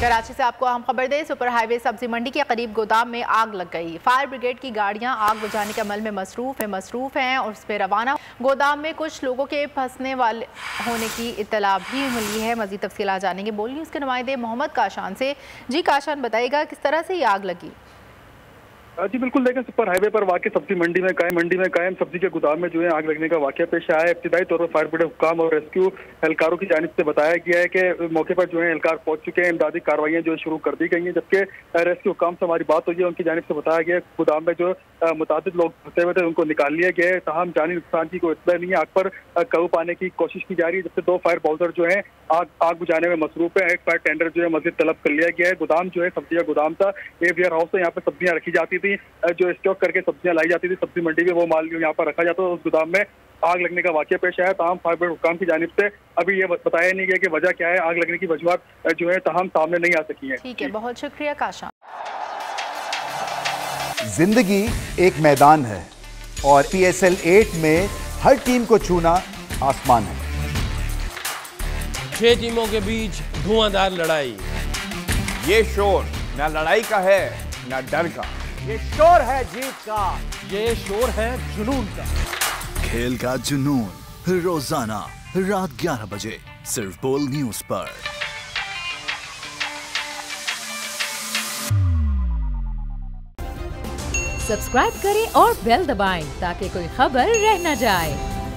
कराची से आपको अहम खबर दें, सुपर हाईवे सब्जी मंडी के करीब गोदाम में आग लग गई। फायर ब्रिगेड की गाड़ियां आग बुझाने के अमल में मसरूफ हैं और उस पर रवाना। गोदाम में कुछ लोगों के फंसने वाले होने की इत्तला भी मिली है। मजीद तफसीलात जानेंगे बोल न्यूज़ के नुमाइंदे मोहम्मद काशान से। जी काशान, बताइएगा किस तरह से ये आग लगी? जी बिल्कुल, देखें सुपर हाईवे पर वाकई सब्जी मंडी में कायम सब्जी के गोदाम में जो है आग लगने का वाकया पेश आया है। इब्तिदाई तौर पर फायर ब्रिगेड हुक्काम और रेस्क्यू एहलकारों की जानिब से बताया गया है कि मौके पर जो है एहलकार पहुंच चुके हैं, इमदादी कार्रवाइयां जो शुरू कर दी गई हैं। जबकि रेस्क्यू हुक्काम से हमारी बात हुई है, उनकी जानिब से बताया गया है गोदाम में जो मुतादिद लोग फंसे हुए थे उनको निकाल लिया गया है। तमाम जानी नुकसान की कोई इत्तला नहीं है। आग पर काबू पाने की कोशिश की जा रही है, जबकि 2 फायर बाउजर जो है आग बुझाने में मसरूफ है। एक फायर टेंडर जो है मजीद तलब कर लिया गया है। गोदाम जो है सब्जी का गोदाम था, ये वेयर हाउस है, यहाँ पर सब्जियां रखी जाती थी, जो स्टॉक करके सब्जियां लाई जाती थी सब्जी मंडी में, वो माल यहाँ पर रखा जाता था। उस गोदाम में आग लगने का वाकया पेश आया। तमाम फायर ब्रिगेड हुक्काम की जानिब से अभी ये बताया नहीं गया कि वजह क्या है। आग लगने की वजूहत जो है तमाम सामने नहीं आ सकी है। ठीक है, बहुत शुक्रिया काशान। जिंदगी एक मैदान है और PSL 8 में हर टीम को छूना आसमान है। 6 टीमों के बीच धुआंधार लड़ाई। ये शोर न लड़ाई का है न डर का, ये शोर है जीत का, ये शोर है जुनून का। खेल का जुनून रोजाना रात 11 बजे सिर्फ बोल न्यूज पर। सब्सक्राइब करें और बेल दबाएं ताकि कोई खबर रह न जाए।